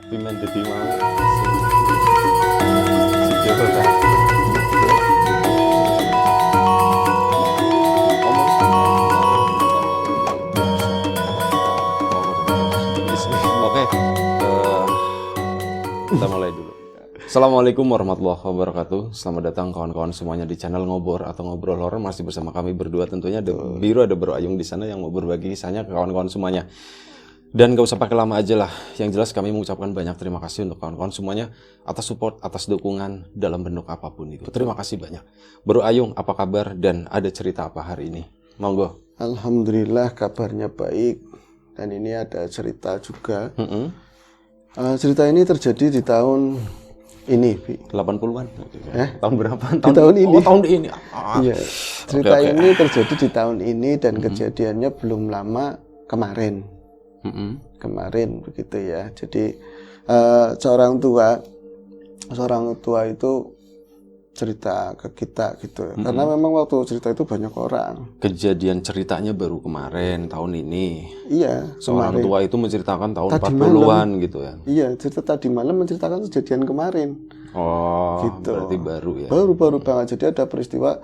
Pimen dadi mau si Jawa kan. Oke, kita mulai dulu. Assalamualaikum warahmatullahi wabarakatuh. Selamat datang kawan-kawan semuanya di channel Ngobor atau Ngobrol Horor. Masih bersama kami berdua tentunya. Ada Biru, ada Bro Ayung di sana yang mau berbagi kisahnya ke kawan-kawan semuanya. Dan gak usah pakai lama aja lah. Yang jelas kami mengucapkan banyak terima kasih untuk kawan-kawan semuanya atas support, atas dukungan dalam bentuk apapun itu. Terima kasih banyak. Bro Ayung, apa kabar dan ada cerita apa hari ini? Monggo. Alhamdulillah kabarnya baik. Dan ini ada cerita juga. Cerita ini terjadi di tahun ini, Bi. 80-an? Tahun berapa? Di tahun ini. Oh, tahun ini. Iya. Cerita ini terjadi di tahun ini dan kejadiannya belum lama kemarin. Kemarin begitu ya. Jadi seorang tua itu cerita ke kita gitu. Karena memang waktu cerita itu banyak orang. Kejadian ceritanya baru kemarin, tahun ini. Iya, Seorang kemarin. tua itu menceritakan tahun Tadi 40-an gitu ya. Iya, cerita tadi malam menceritakan kejadian kemarin. Oh, Gitu. berarti baru ya. Baru banget. Jadi ada peristiwa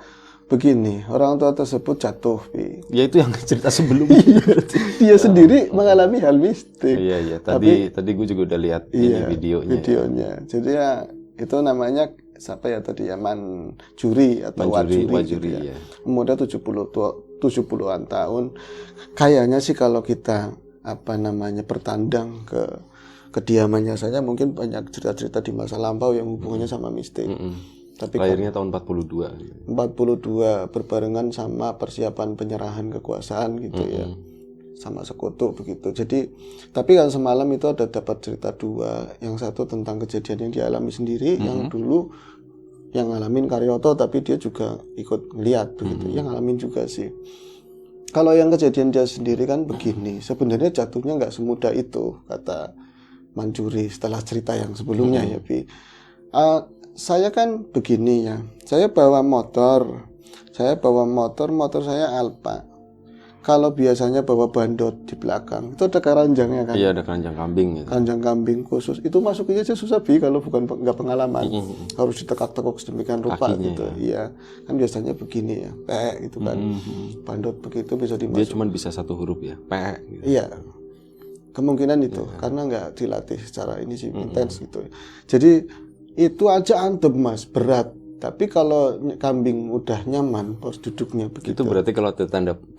begini, orang tua tersebut jatuh, Bi. Ya itu yang cerita sebelumnya. Dia sendiri mengalami hal mistik. Iya. Tadi gue juga udah lihat ini videonya. Jadi ya itu namanya siapa ya tadi ya, Manjuri atau Wajuri gitu ya. ya. Umurnya 70-an tahun. Kayaknya sih kalau kita bertandang ke kediamannya saja mungkin banyak cerita-cerita di masa lampau yang hubungannya sama mistik. Tapi Lahirnya tahun 42. 42 berbarengan sama persiapan penyerahan kekuasaan gitu ya. Sama sekutu begitu. Jadi tapi kan semalam itu ada dapat cerita dua. Yang satu tentang kejadian yang dialami sendiri, yang dulu yang ngalamin Karyoto tapi dia juga ikut ngeliat begitu. Yang ngalamin juga sih. Kalau yang kejadian dia sendiri kan begini, sebenarnya jatuhnya nggak semudah itu, kata Manjuri setelah cerita yang sebelumnya ya, Bi. Saya kan begini ya, saya bawa motor saya Alfa. Kalau biasanya bawa bandot di belakang, itu ada keranjangnya kan? Iya, ada keranjang kambing gitu. Keranjang kambing khusus. Itu masuknya aja susah, Bi, kalau bukan nggak pengalaman. Harus ditekak-tekuk sedemikian rupa kakinya, gitu. Iya, kan biasanya begini ya, pek gitu kan. Bandot begitu bisa Dia dimasuk. cuma bisa satu huruf ya, P gitu. Iya, kemungkinan itu karena nggak dilatih secara ini sih intens gitu. Jadi itu aja antem, Mas, berat. Tapi kalau kambing udah nyaman pos duduknya begitu. Itu berarti kalau ada tanda P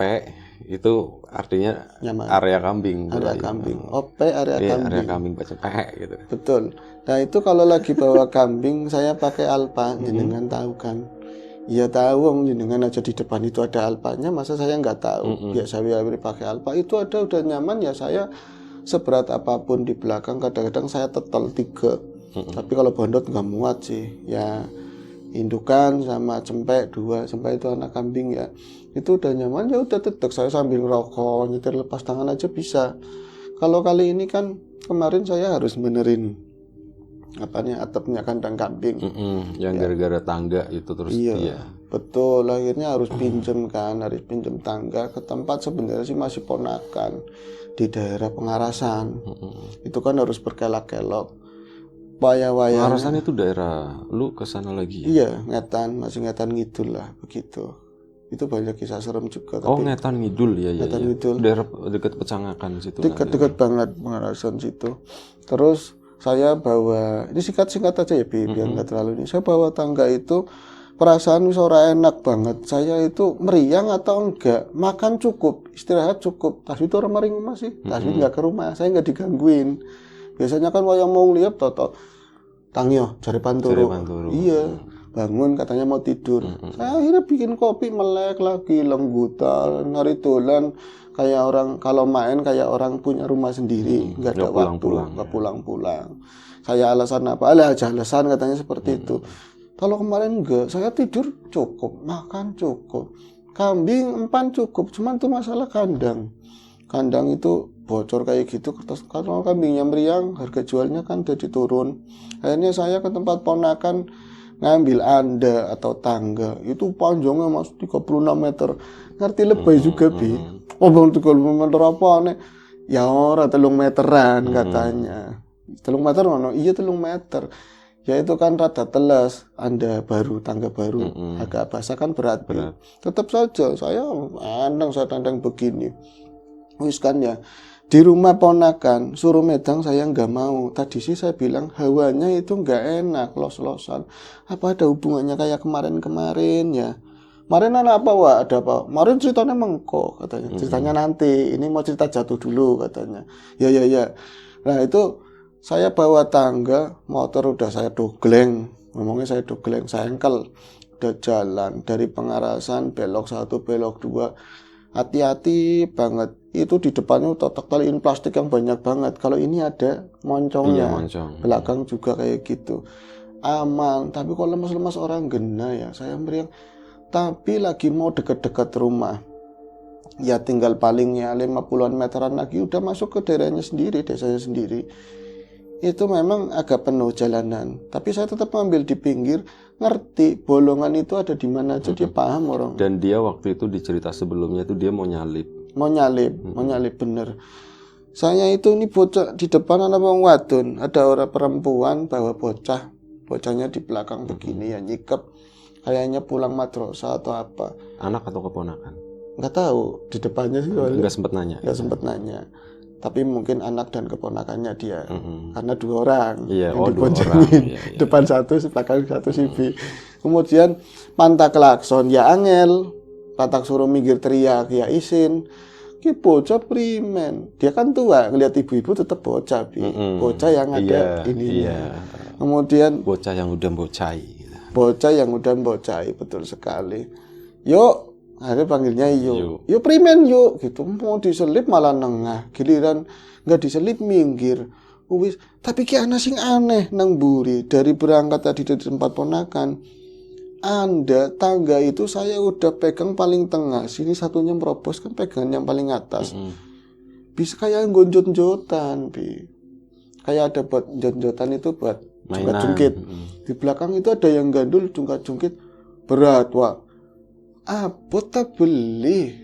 itu artinya Nyaman. area kambing. Area kambing. OP area Iya, kambing. area kambing baca P gitu. Betul. Nah itu kalau lagi bawa kambing saya pakai Alfa, jenengan tahu kan? Ya tahu, om, jenengan aja di depan itu ada Alfanya, masa saya nggak tahu? Ya saya pakai Alfa itu ada udah nyaman ya, saya seberat apapun di belakang kadang-kadang saya tetel 3. Tapi kalau bandot nggak muat sih, ya indukan sama cempek 2, cempek itu anak kambing ya, itu udah nyaman ya udah tetep saya sambil ngerokok, nyetir lepas tangan aja bisa. Kalau kali ini kan kemarin saya harus benerin atapnya kandang kambing. Yang gara-gara tangga itu terus Iya, betul. Akhirnya harus pinjem tangga ke tempat sebenarnya sih masih ponakan di daerah Pengarasan. Itu kan harus berkelok-kelok. Wayah-wayahnya. Pengarasan itu daerah lu ke sana lagi ya? Iya, masih Ngetan ngidul lah begitu. Itu banyak kisah serem juga. Oh, Ngetan ngidul ya. Ngetan ngidul. Daerah dekat Pecangakan situ. Dekat banget Pengarasan situ. Terus saya bawa, ini singkat-singkat aja ya, biar nggak terlalu ini. Saya bawa tangga itu, perasaan wis ora enak banget. Saya itu meriang atau enggak, makan cukup, istirahat cukup. Tasbih itu orang maring masih, tasbih nggak ke rumah, saya nggak digangguin. Biasanya kan wayang mau lihat toto tangyo cari panturu. Iya, bangun katanya mau tidur. Saya akhirnya bikin kopi, melek lagi, lenggutan, hari dolan kayak orang kalau main kayak orang punya rumah sendiri, nggak ada waktu, nggak pulang-pulang. Saya alasan apa? Aja alasan katanya seperti itu. Kalau kemarin enggak, saya tidur cukup, makan cukup, kambing empan cukup, cuman itu masalah kandang. Kandang itu bocor kayak gitu, kalau kambingnya meriang, harga jualnya kan jadi turun. Akhirnya saya ke tempat ponakan ngambil anda atau tangga, itu panjangnya mas 36 meter. Ngerti lebay juga, Bi. Oh bang 36 meter apa aneh? Ya orang 3 meteran katanya. 3 meter ngono. Iya 3 meter. Ya itu kan rada teles, Anda baru tangga baru, agak basah kan berat. Tetap saja saya tandang begini. Wis kan ya. Di rumah ponakan suruh medang saya nggak mau. Tadi sih saya bilang hawanya itu nggak enak, los-losan. Apa ada hubungannya kayak kemarin-kemarin ya? Kemarin apa Wak? Ada apa? Kemarin ceritanya mengko katanya. Ceritanya nanti. Ini mau cerita jatuh dulu katanya. Ya. Nah itu saya bawa tangga, motor udah saya dogleng. Ngomongnya saya dogleng, saya engkel. Udah jalan dari Pengarasan belok 1, belok 2. Hati-hati banget. Itu di depannya totok taliin plastik yang banyak banget. Kalau ini ada moncongnya. Belakang juga kayak gitu. Aman. Tapi kalau lemas-lemas orang gena ya. Saya meriang. Tapi lagi mau deket-deket rumah. Ya tinggal palingnya 50-an meteran lagi udah masuk ke daerahnya sendiri, desanya sendiri. Itu memang agak penuh jalanan. Tapi saya tetap ngambil di pinggir, ngerti bolongan itu ada di mana aja, dia paham orang. Dan dia waktu itu di cerita sebelumnya itu dia mau nyalip bener. Saya itu ini bocah di depan anak wong wadon, ada orang perempuan bawa bocahnya di belakang begini ya nyikep. Kayaknya pulang madrasah atau apa. Anak atau keponakan? Nggak tahu, di depannya sih. Nggak sempet nanya. Tapi mungkin anak dan keponakannya dia. Karena 2 orang. Iya, yang 2 orang. Iya. Depan 1, belakang 1 CV. Kemudian pantak klakson, ya angel. Pantak suruh minggir teriak, ya isin. Ki bocah primen. Dia kan tua, ngeliat ibu-ibu tetap bocah. Bocah yang ada ini. Iya. Kemudian bocah yang udah bocai. Betul sekali. Yuk, akhirnya panggilnya yuk primen yuk gitu. Mau diselip malah nengah, giliran nggak diselip minggir. Wis, tapi ki ana sing aneh nang mburi. Dari berangkat tadi dari tempat ponakan, Anda tangga itu saya udah pegang paling tengah, sini satunya merobos kan pegangan yang paling atas. Bisa kayak gonjot-jotan, kayak ada buat jot-jotan itu buat jungkat-jungkit. Di belakang itu ada yang gandul jungkat-jungkit berat, Wak. Abot tak beli.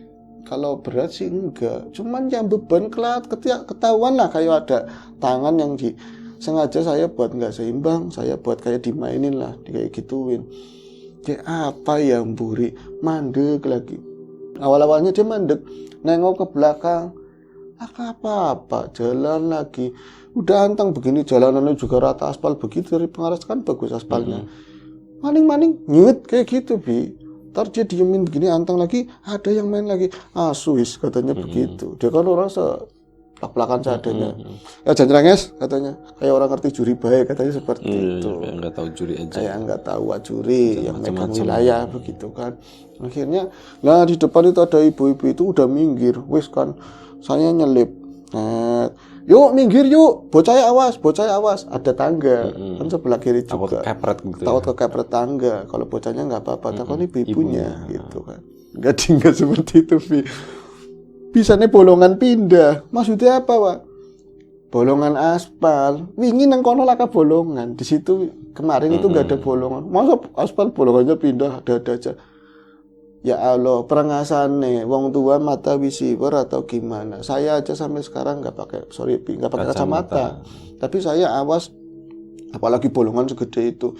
Kalau berat sih enggak. Cuman yang beban ketahuan lah kayak ada tangan yang sengaja saya buat nggak seimbang, saya buat kayak dimainin lah, kayak gituin. Dia apa ya mburi, mandek lagi. Awal-awalnya dia mandek, nengok ke belakang. Apa-apa, jalan lagi. Udah anteng begini, jalanannya juga rata aspal begitu, dari Pengaras kan bagus aspalnya. Maning-maning nyut kayak gitu, Ntar dia diemin begini, anteng lagi, ada yang main lagi. Suis katanya begitu. Dia kan orang belak-belakan seadanya. Ya janjranges katanya, kayak orang ngerti juri baik katanya seperti itu. Kayak nggak tahu juri aja. Kayak nggak tahu juri yang megang wilayah begitu kan. Akhirnya, nah di depan itu ada ibu-ibu itu udah minggir, wis kan. Saya nyelip. Yuk minggir yuk, bocahnya awas, ada tangga kan sebelah kiri juga. Takut kekepret tangga. Kalau bocahnya nggak apa-apa, takut ibunya gitu kan. Nggak seperti itu, Bisa nih bolongan pindah. Maksudnya apa, Pak? Bolongan aspal. Wingi nang kono laka bolongan. Di situ kemarin itu nggak ada bolongan. Masa aspal bolongannya pindah, ada aja. Ya Allah, perengasane wong tua mata visiwer atau gimana. Saya aja sampai sekarang nggak pakai kacamata. Tapi saya awas, apalagi bolongan segede itu.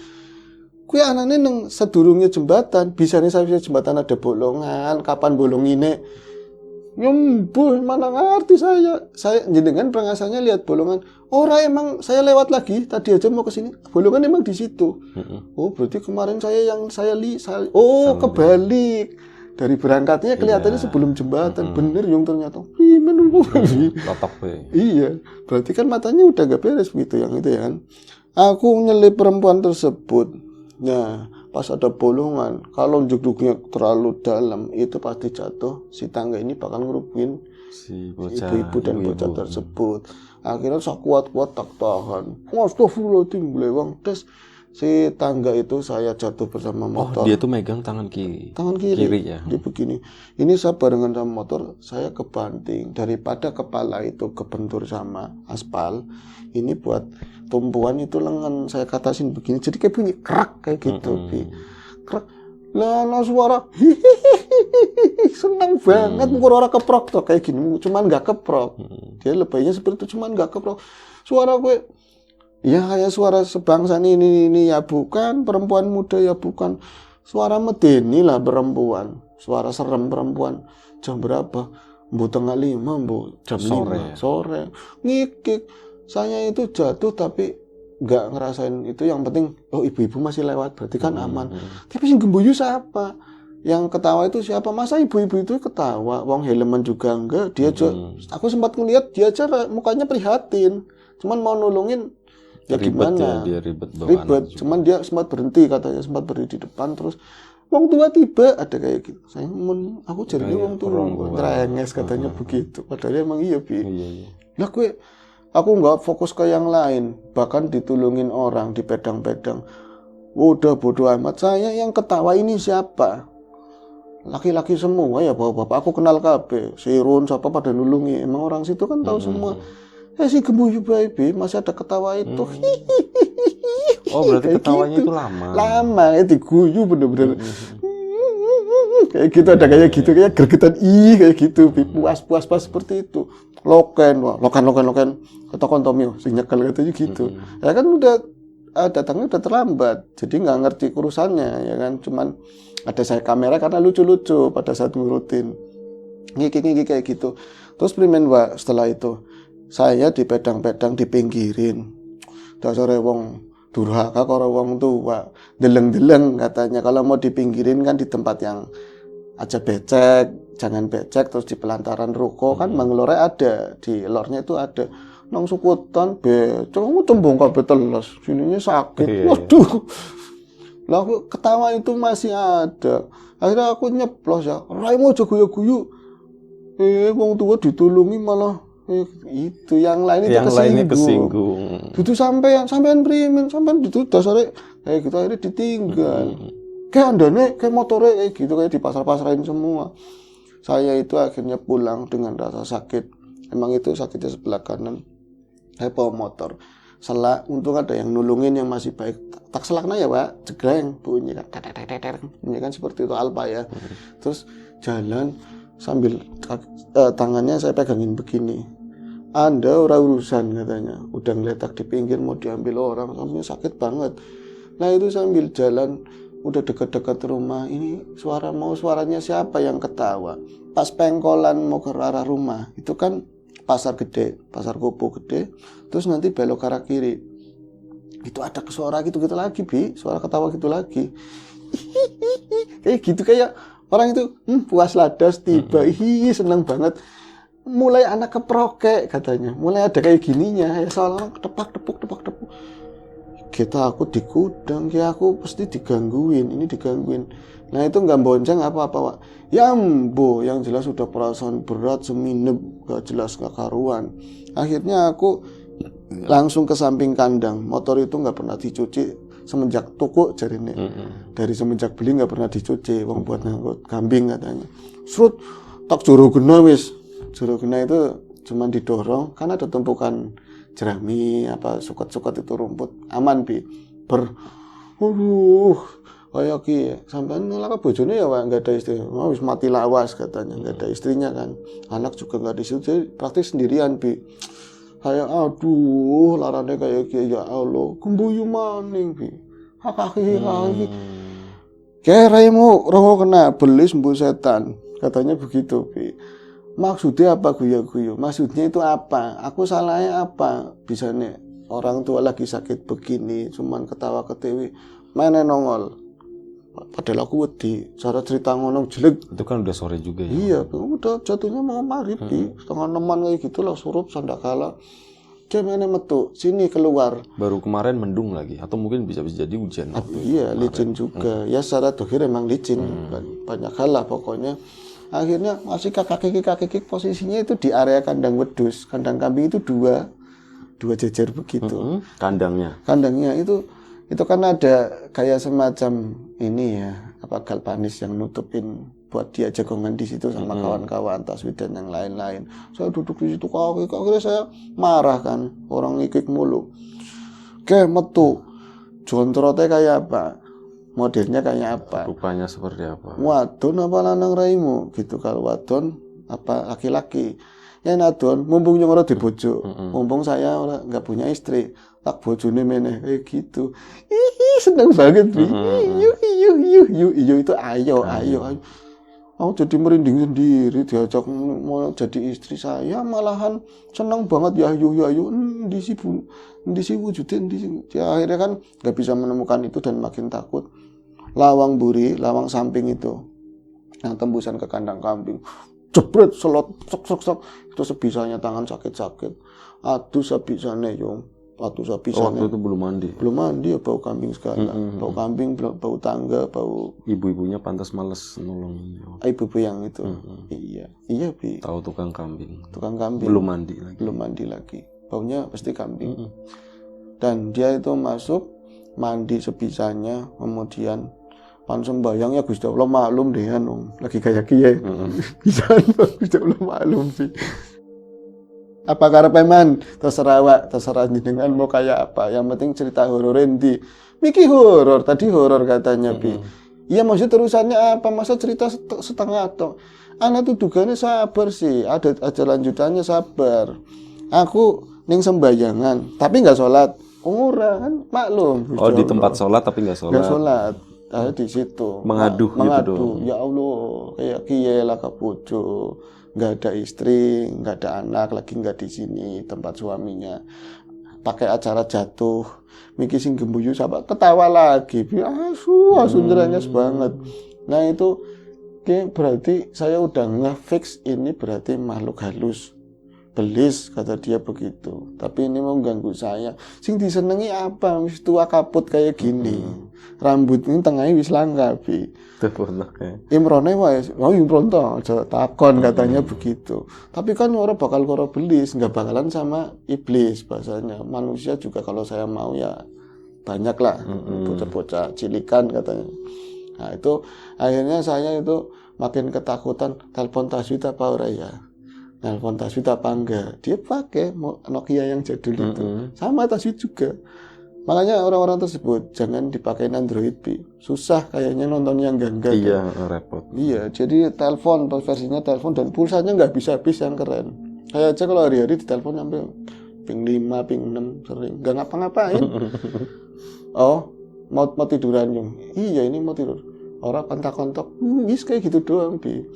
Kuwi anane nang sedurungnya jembatan, bisane sampai jembatan ada bolongan, kapan bolong ini? Nyembuh, mana ngerti saya. Saya jenengan perengasannya lihat bolongan. Emang saya lewat lagi, tadi aja mau ke sini. Bolongan emang di situ. Oh, berarti kemarin kebalik. Dari berangkatnya kelihatannya sebelum jembatan. Bener yung ternyata. Iya, berarti kan matanya udah gak beres begitu yang itu ya kan. Aku nyelip perempuan tersebut. Nah, pas ada bolongan, kalau jugduknya terlalu dalam, itu pasti jatuh. Si tangga ini bakal ngerubuhin si ibu-ibu dan bocah tersebut. Akhirnya saya kuat-kuat tak tahan. Astagfirullahaladzim, belewang. Terus si tangga itu saya jatuh bersama motor. Dia tuh megang tangan kiri. Tangan kiri ya. Dia begini. Ini saya barengan sama motor, saya kebanting. Daripada kepala itu kebentur sama aspal, ini buat tumpuan itu lengan saya katasin begini. Jadi kayak bunyi kerak kayak gitu. Kerak. Lah suara hihihi, senang banget. Mungkin orang keprok tuh kayak gini, cuman nggak keprok. Dia lebaynya seperti itu, cuman nggak keprok. Suara gue Ya kayak suara sebangsa ini ya bukan, perempuan muda ya bukan. Suara medeni lah perempuan, suara serem perempuan. Jam berapa? Bu tengah 5, bu jam Sore 5 ya? sore. Ngikik. Saya itu jatuh tapi nggak ngerasain itu. Yang penting, oh ibu-ibu masih lewat, berarti kan aman. Tapi sing gembuyu siapa? Yang ketawa itu siapa? Masa ibu-ibu itu ketawa? Wong helman juga enggak. Dia aku sempat ngeliat dia aja mukanya prihatin. Cuman mau nolongin ya Ribet ya, gimana? dia ribet bawa anak Ribet. juga. Cuman dia sempat berhenti katanya, sempat berdiri di depan terus wong tua tiba ada kayak gitu. Saya aku jadi wong tua ngerenges katanya begitu. Padahal emang iya bi. Iya. Lah aku nggak fokus ke yang lain. Bahkan ditulungin orang di pedang-pedang. Udah bodo amat. Saya yang ketawa ini siapa? Laki-laki semua ya bapak-bapak. Aku kenal KB. Sirun siapa pada nulungi. Emang orang situ kan tahu semua. Si gembuyu baby masih ada ketawa itu. Oh berarti Kayak ketawanya gitu. itu lama. Lama ya diguyu bener-bener. Kayak gitu ada kayak gitu kayak gregetan kayak gitu puas seperti itu. Loken ketakon Tomio sing nyekel katanya gitu. Ya kan udah datangnya udah terlambat. Jadi nggak ngerti urusannya ya kan, cuman ada saya kamera karena lucu-lucu pada saat ngurutin. Ngiki kayak gitu. Terus primen Mbak setelah itu saya di pedang-pedang dipinggirin. Dasare wong durhaka karo wong tua. Deleng-deleng katanya kalau mau dipinggirin kan di tempat yang aja becek, jangan becek terus di pelantaran ruko kan manglore ada, di lornya itu ada. Nang sukutan becek, cembung kabeh teles, sininya sakit. Waduh. Lah aku ketawa itu masih ada. Akhirnya aku nyeplos ya. Raimu aja guyu-guyu. Wong tua ditulungi malah itu yang lain itu kesinggung. Itu sampean primen, sampean itu dasare kayak gitu akhirnya ditinggal. Kayak andane, kayak motore kayak gitu kayak di pasar-pasarin semua. Saya itu akhirnya pulang dengan rasa sakit. Emang itu sakitnya sebelah kanan. Saya bawa motor. Selak, untung ada yang nulungin yang masih baik. Tak selakna ya Pak, jegreng bunyi kan. Bunyi kan seperti itu Alpa ya. Terus jalan sambil tangannya saya pegangin begini. Anda orang urusan katanya. Udah ngeletak di pinggir mau diambil orang, sampai sakit banget. Nah itu sambil jalan udah dekat-dekat rumah ini suaranya siapa yang ketawa. Pas pengkolan mau ke arah rumah itu kan pasar gede, pasar Kopo gede. Terus nanti belok ke arah kiri. Itu ada suara gitu-gitu lagi bi, suara ketawa gitu lagi. Kayak gitu kayak orang itu puas ladas tiba, seneng banget. Mulai anak keprokek katanya, mulai ada kayak gininya, ya soalnya tepak tepuk. Kita aku di gudang, ya aku pasti digangguin. Nah itu nggak bonceng apa-apa Pak. Ya mbo, yang jelas sudah perasaan berat seminep, gak jelas gak karuan. Akhirnya aku langsung ke samping kandang. Motor itu nggak pernah dicuci semenjak toko jarine. Dari semenjak beli nggak pernah dicuci. Wong buat ngangkut kambing katanya. Serut tak juru gena wis. Juru gena itu cuman didorong karena ada tumpukan jerami apa suket-suket itu rumput aman bi kayak ki sampean ngelaka bojone ya Pak enggak ada istri wis mati lawas katanya enggak ada istrinya kan anak juga enggak di situ jadi praktis sendirian bi kayak aduh larane kayak ki ya Allah gembuyu maning bi hakaki keraimu roho kena belis mbu setan katanya begitu bi. Maksudnya apa guyu-guyu? Maksudnya itu apa? Aku salahnya apa? Bisa nih orang tua lagi sakit begini, cuman ketawa-ketiwi, mana nongol. Padahal aku wedi, cara cerita ngono jelek. Itu kan udah sore juga ya. Iya, udah jatuhnya mau maghrib, setengah 6-an kayak gitu lah surup sandakala. Dia mana metu, sini keluar. Baru kemarin mendung lagi, atau mungkin bisa jadi hujan. Iya, licin juga. Ya secara dohir emang licin, banyak hal lah pokoknya. Akhirnya masih kakak-kakik posisinya itu di area kandang wedus. Kandang kambing itu dua jejer begitu. Kandangnya itu kan ada kayak semacam ini ya, apa galvanis yang nutupin buat dia jagongan di situ sama kawan-kawan taswid dan yang lain-lain. Saya duduk di situ akhirnya saya marah kan, orang ngikik mulu. Oke, metu. Jontrote kayak apa? Modelnya kayak apa? Rupanya seperti apa? Wadon apa lanang raimu gitu. Kalau wadon apa laki-laki. yen adon mumpung nyong ora dibojo, mumpung saya ora nggak punya istri, tak bojone meneh kayak gitu. Ih, seneng banget Bi. Iyo itu ayo. Aku jadi merinding sendiri diajak mau jadi istri saya, malahan senang banget ya ayo di si wujudin ya, akhirnya kan nggak bisa menemukan itu dan makin takut. Lawang buri, lawang samping itu yang tembusan ke kandang kambing, jebret selot sok itu sebisanya, tangan sakit aduh sabisane yo. Waktu waktu itu belum mandi ya, bau kambing segala. Bau kambing, bau tangga, bau. Ibu-ibunya pantas males nolong. Ibu-ibu yang itu. Iya Bi. Tahu tukang kambing belum mandi lagi, baunya pasti kambing. Dan dia itu masuk mandi sebisanya, kemudian pan sembayang ya Gusti Allah maklum deh lagi kayak kiye. Bisa Gusti Allah maklum sih. Apa karepeman terserah jenengan mau kayak apa, yang penting cerita horor endi. Miki horor, tadi horor katanya Bi. Iya maksud terusannya apa, masa cerita setengah atau anak tuh dugaannya sabar sih, ada lanjutannya sabar. Aku ning sembayangan tapi nggak sholat, kan maklum. Di tempat sholat tapi nggak sholat. Ada di situ mengadu gitu dong. Ya Allah kayak kiye lah kapujo, nggak ada istri, nggak ada anak, lagi nggak di sini tempat suaminya, pakai acara jatuh, miki sing gembuyu sahabat ketawa lagi, asu nyerenyes banget. Nah itu berarti saya udah ngefix ini berarti makhluk halus, belis kata dia begitu. Tapi ini mau ganggu saya. Sing disenengi apa? Wis tua kaput kayak gini. Rambut ini tengahnya wis langka Bi. Imrone wae, imron toh, aja takon katanya begitu. Tapi kan orang bakal karo belis, nggak bakalan sama iblis bahasanya. Manusia juga kalau saya mau ya banyak lah, bocah-bocah cilikan katanya. Nah itu akhirnya saya itu makin ketakutan, telepon Taswid apa ora ya? Telepon Taswid apa enggak? Dia pakai Nokia yang jadul itu. Sama Taswid juga. Makanya orang-orang tersebut jangan dipakai Android Bi. Susah kayaknya nonton yang gangga. Iya, repot. Iya, jadi telepon, versinya telepon dan pulsanya nggak bisa habis, yang keren. Kayak aja kalau hari-hari ditelepon sampai ping 5, ping 6 sering. Nggak ngapa-ngapain. Mau tiduran Yung. Iya, ini mau tidur. Orang kontak-kontak. Wis kayak gitu doang Bi.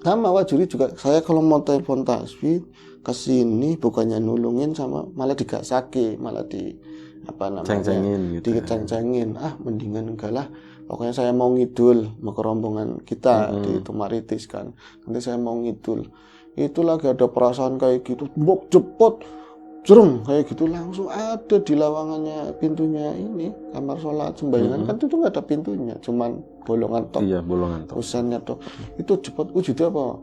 Sama Wajuri juga, saya kalau mau telepon Taswid kesini bukannya nulungin, sama malah digasake, malah ceng-cengin gitu. Diceng-cengin. Mendingan enggak lah. Pokoknya saya mau ngidul, mau ke rombongan kita di Tumaritis kan. Nanti saya mau ngidul. Itu lagi ada perasaan kayak gitu, mbok jepot, jereng kayak gitu, langsung ada di lawangannya pintunya ini kamar sholat sembayangan kan itu nggak ada pintunya, cuman bolongan tok. Iya, bolongan tok. Usannya tok. Itu jepot wujudnya apa?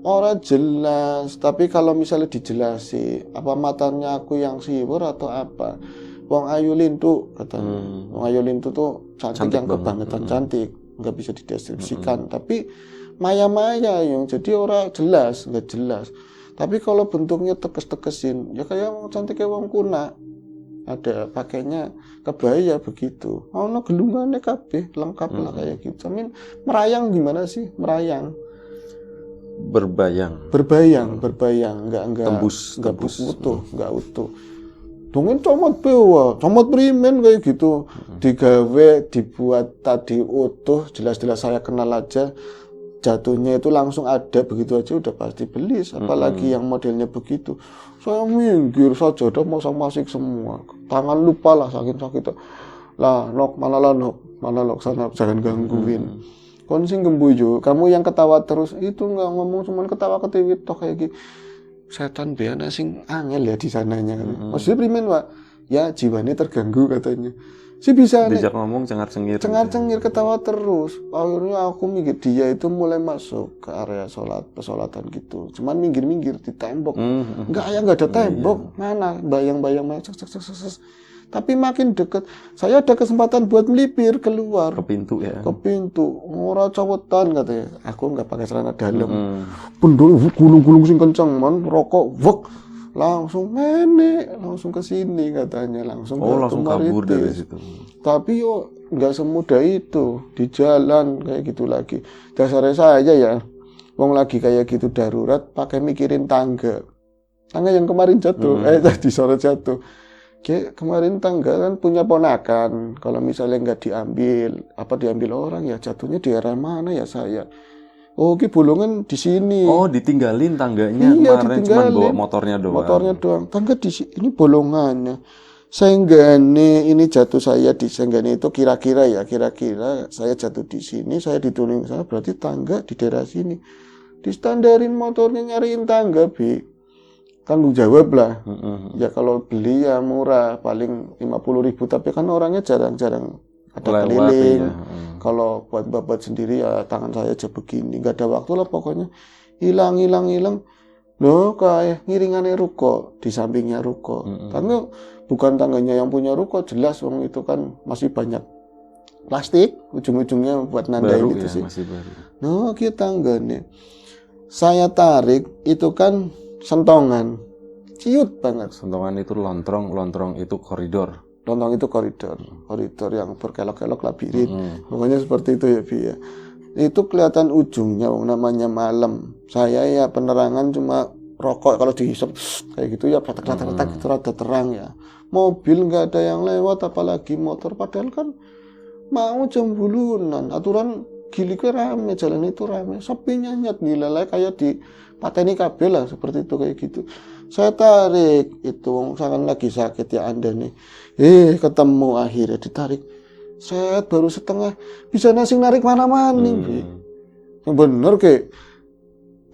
Orang jelas, tapi kalau misalnya dijelasi apa matanya aku yang siwur atau apa? Wong Ayu Lintu katanya. Wong Ayu Lintu tuh cantik yang kebangetan cantik, nggak bisa dideskripsikan. Tapi maya-maya yang jadi orang jelas, nggak jelas. Tapi kalau bentuknya tekes-tekesin, ya kayak cantiknya wong kuna. Ada pakainya kebaya begitu. Ono gelungannya kabeh lengkap lah kayak gitu. Merayang gimana sih? Merayang. Berbayang, enggak tembus utuh, enggak utuh. Dongeng comot bewa, comot primen kayak gitu. Digawe, dibuat tadi utuh, jelas-jelas saya kenal aja. Jatuhnya itu langsung ada begitu aja udah pasti belis, apalagi yang modelnya begitu. Saya minggir saja, udah masang-masing semua. Tangan lupa lah saking sakit. Lah, mana nok sana jangan gangguin. Kon sing gembuju, kamu yang ketawa terus itu nggak ngomong, cuman ketawa ketiwit toh kayak gitu. Setan beana sing angel ya di sananya kan. Maksudnya primen Pak? Ya jiwanya terganggu katanya. Si bisa dijak ngomong cengar-cengir ketawa terus. Akhirnya aku mikir dia itu mulai masuk ke area pesolatan gitu. Cuman minggir-minggir di tembok. Enggak ada tembok. Mana bayang-bayang Tapi makin dekat, saya ada kesempatan buat melipir keluar ke pintu ya. Ke pintu. Ora cawetan katanya. Aku enggak pakai celana dalam. Pendul gulung-gulung sing kencang man, rokok wek. Langsung langsung ke sini katanya, langsung kabur dari situ. Tapi nggak semudah itu di jalan kayak gitu lagi. Dasarnya saya ya Wong lagi kayak gitu darurat pakai mikirin tangga yang kemarin jatuh, tadi sore jatuh. Kayak kemarin tangga kan punya ponakan, kalau misalnya nggak diambil orang ya jatuhnya di arah mana ya saya. Oh, ki bolongan di sini. Oh, ditinggalin tangganya Iya, kemarin cuman bawa motornya doang. Tangga di sini, ini bolongannya. Senggane ini jatuh saya di senggane itu kira-kira saya jatuh di sini, saya dituling sana, berarti tangga di daerah sini. Distandarin motornya nyariin tangga, Bi. Tanggung jawab lah. Ya kalau beli ya murah, paling 50.000, tapi kan orangnya jarang-jarang ada keliling. Kalau buat babat sendiri ya tangan saya aja begini, nggak ada waktu lah pokoknya. Hilang. Loh, kayak ngiringannya ruko, di sampingnya ruko. Tangga bukan tangganya yang punya ruko, jelas wong itu kan masih banyak plastik, ujung-ujungnya buat nandain baru itu ya, sih. Masih baru. Nah, kita tangganya. Saya tarik, itu kan sentongan. Ciut banget. Sentongan itu lontrong itu koridor. Lontong itu koridor yang berkelok-kelok labirin. Pokoknya seperti itu ya, Bi ya. Itu kelihatan ujungnya, namanya malam. Saya ya penerangan cuma rokok, kalau dihisap kayak gitu ya retak-retak itu rada terang ya. Mobil nggak ada yang lewat, apalagi motor. Padahal kan mau jam bulunan, aturan giliknya rame, jalan itu rame, sepinya nyet gila lah, kayak di pateni kabel lah, seperti itu kayak gitu. Saya tarik itu, sangat lagi sakit ya Anda nih. Ketemu akhirnya ditarik. Set baru setengah, bisa nasi narik mana-mana nih. Yang bener kayak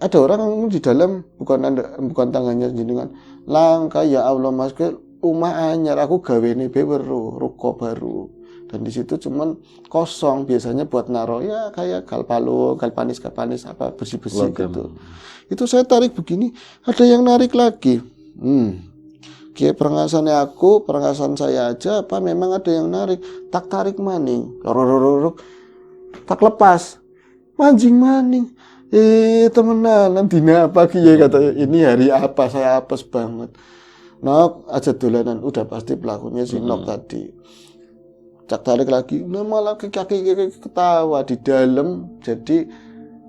ada orang di dalam, bukan tangannya jenengan. Langka ya Allah Mas, ke rumah anyar aku gawe nih ruko baru. Dan di situ cuman kosong, biasanya buat naro ya kayak galpanis apa besi-besi gitu. Itu saya tarik begini, ada yang narik lagi. Kayak perengasan saya aja apa memang ada yang narik. Tak tarik maning, tak lepas, mancing maning. Temenan dina apa kiye katanya, ini hari apa, saya apes banget. Nok aja dolanan, udah pasti pelakunya si Nok tadi. Cak tarik lagi, nah malah kaki ketawa di dalam. Jadi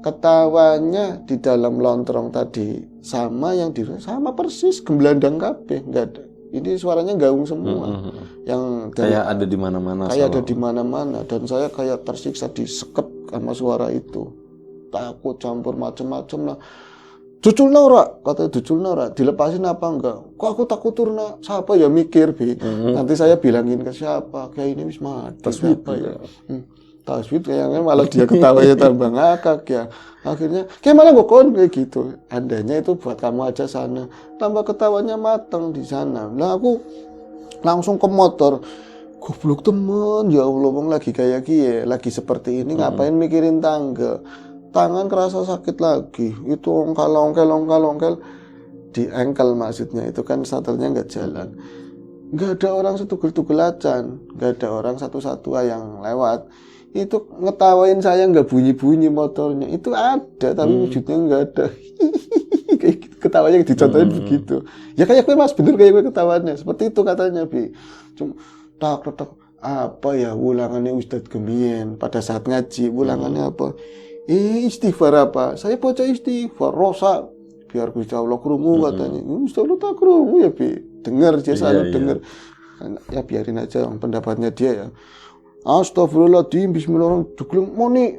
ketawanya di dalam lontrong tadi sama yang di sama persis, gembelandang kabeh, enggak ada. Ini suaranya gaung semua. Yang kayak ada di mana-mana. Kayak ada di mana-mana, dan saya kayak tersiksa disekep sama suara itu. Takut campur macam-macam lah. Duculna ora, kata duculna ora, dilepasin apa enggak? Kok aku takut turna, siapa ya mikir, Bi. Nanti saya bilangin ke siapa, kayak ini wis mati siapa ya. Taswid kayaknya malah dia ketawanya tambah ngakak ya. Akhirnya kayak malah ngokon kayak gitu. Andanya itu buat kamu aja sana. Tambah ketawanya mateng di sana. Lah aku langsung ke motor. Goblok temen, ya Allah, wong lagi kayak gini, lagi seperti ini ngapain mikirin tangga. Tangan kerasa sakit lagi, itu ongkel di engkel maksudnya, itu kan satelnya nggak jalan, nggak ada orang setugel-tugel acan, nggak ada orang satu-satu yang lewat, itu ngetawain saya nggak bunyi-bunyi motornya, itu ada tapi wujudnya nggak ada. Kayak gitu, ketawanya dicontohin begitu, ya kayak gue Mas, bener kayak gue ketawanya, seperti itu katanya Bi. Cuma tak apa ya ulangannya Ustadz Gemien pada saat ngaji, ulangannya apa? Istighfar apa? Saya baca istighfar Rosa biar Gusti Allah krungu katanya. Gusti Allah tak krungu ya, Bi. Dengar dia selalu dengar. Ya biarin aja pendapatnya dia ya. Astagfirullahaladzim, bismillahirrahmanirrahim. Moni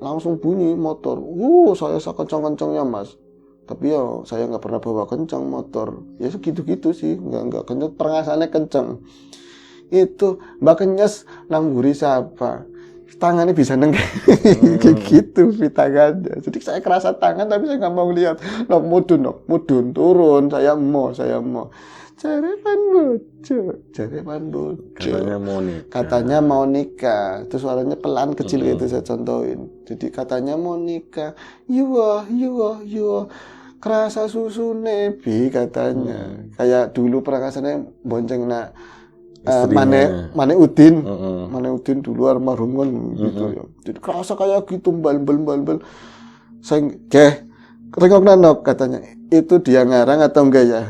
langsung bunyi motor. Saya kencang-kencangnya Mas. Tapi ya saya nggak pernah bawa kencang motor. Ya segitu-gitu sih, nggak kencang. Pengasaannya kencang. Itu Mbak Kenyes nangguri siapa? Tangannya bisa nengke kayak gitu di tangannya. Jadi saya kerasa tangan tapi saya nggak mau lihat. Mudun turun. Saya mau. Jarepan bojo. Katanya mau nikah. Itu suaranya pelan kecil gitu saya contohin. Jadi katanya mau nikah. Yuwa. Kerasa susu nebi katanya. Kayak dulu perakasannya bonceng nak. Mane Udin dulu almarhum kan gitu ya. Jadi kerasa kayak gitu bal. Saya rengok nanok katanya. Itu dia ngarang atau enggak ya?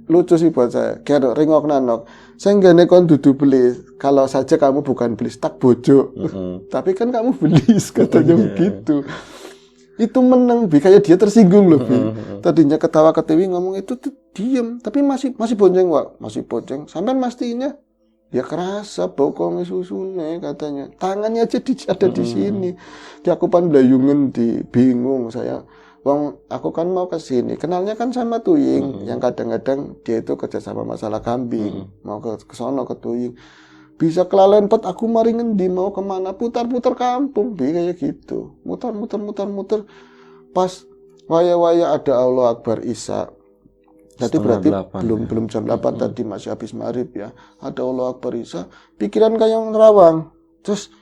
Lucu sih buat saya. Kayak rengok nanok. Saya enggak nekon dudu belis. Kalau saja kamu bukan belis tak bojo. Tapi kan kamu belis katanya begitu. itu menang, Bi. Kayak dia tersinggung loh, Bi. Tadinya ketawa-ketiwi ngomong itu tuh diem, tapi masih bonceng, Wak. Masih bonceng. Sampai mastinya ya kerasa bokongnya susune katanya. Tangannya aja ada di sini. Di aku pandayungan di bingung saya. Wong aku kan mau ke sini. Kenalnya kan sama Tuying yang kadang-kadang dia itu kerja sama masalah kambing. Mau ke sono ke Tuying. Bisa kelalen pet aku mari ngendi mau kemana putar-putar kampung Bi kayak gitu. Muter. Pas waya-waya ada Allah Akbar Isya. Tadi berarti 7:30 belum jam 8 tadi masih habis maghrib ya. Ada Allah Akbar Isya, pikiran kayak nerawang. Terus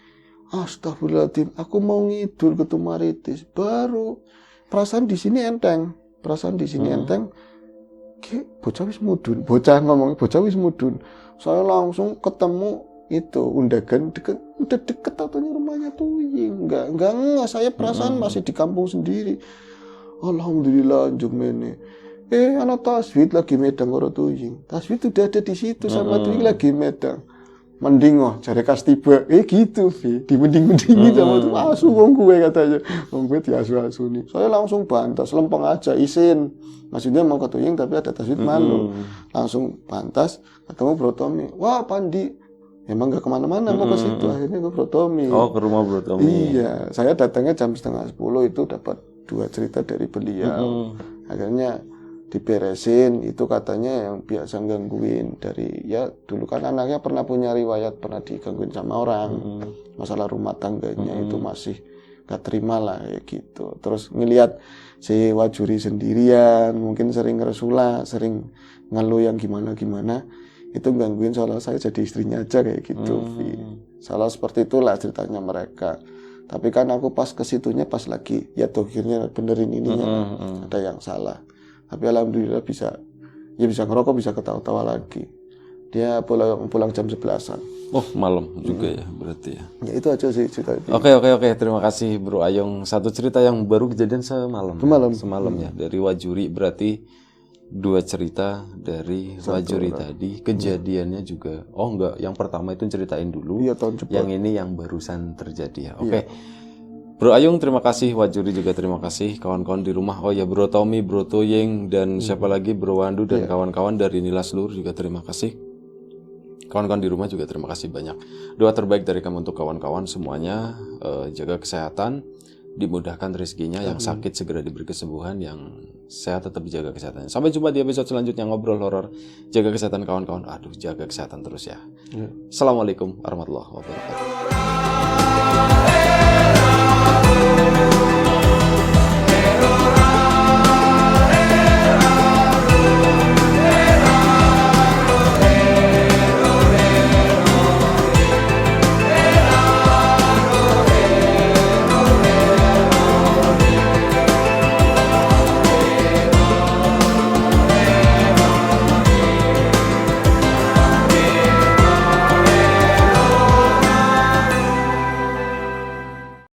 astagfirullahaladzim, aku mau ngidul ke Tumaritis. Baru perasaan di sini enteng. Bocah wis mudun. Bocah wis mudun. Saya langsung ketemu itu undagan udah deket katanya rumahnya Tuying. Enggak, saya perasaan masih di kampung sendiri. Alhamdulillah anjuk mene. Anak Taswid lagi medang karo Tuying. Taswid udah ada di situ sama Tuying lagi medang. Mending jare kas tiba. Gitu, Bi. Di mending-mendingi sama tuh asu wong gue katanya. Wong gue diasu-asu nih. Saya langsung bantas, lempeng aja isin. Maksudnya mau ke Tuying tapi ada Taswid malu. Langsung bantas ketemu Bro Tommy. Wah, Pandi. Emang gak kemana-mana mau ke situ. Akhirnya ke Bro Tommy. Oh, ke rumah Bro Tommy. Iya, saya datangnya jam 9:30 itu dapat 2 cerita dari beliau. Akhirnya diberesin, itu katanya yang biasa gangguin dari ya dulu kan anaknya pernah punya riwayat pernah digangguin sama orang. Masalah rumah tangganya itu masih gak terima lah kayak gitu. Terus ngelihat si Wajuri sendirian, mungkin sering ngeresula, sering ngeluh yang gimana-gimana. Itu gangguin soalnya saya jadi istrinya aja kayak gitu. Salah seperti itulah ceritanya mereka. Tapi kan aku pas ke situnya pas lagi ya dokirnya benerin ininya ada yang salah. Tapi alhamdulillah bisa ngerokok, bisa ketawa-tawa lagi. Dia pulang jam 11-an. Oh, malam juga ya berarti ya. Ya itu aja sih cerita itu. Oke. Terima kasih Bro Ayong. Satu cerita yang baru kejadian semalam ya dari Wajuri, berarti 2 cerita dari Wajuri tadi. Kejadiannya juga. Oh enggak, yang pertama itu ceritain dulu. Iya, tahun cepat. Yang ini yang barusan terjadi ya. Oke. Bro Ayung terima kasih, Wajuri juga terima kasih, kawan-kawan di rumah. Oh ya, Bro Tommy, Bro Tuying, dan siapa lagi, Bro Wandu dan kawan-kawan dari Nilas Lur juga terima kasih. Kawan-kawan di rumah juga terima kasih banyak. Doa terbaik dari kami untuk kawan-kawan semuanya, jaga kesehatan, dimudahkan rezekinya, yang sakit segera diberi kesembuhan, yang sehat tetap dijaga kesehatannya. Sampai jumpa di episode selanjutnya Ngobrol Horor. Jaga kesehatan kawan-kawan. Aduh, jaga kesehatan terus ya. Assalamualaikum warahmatullahi wabarakatuh.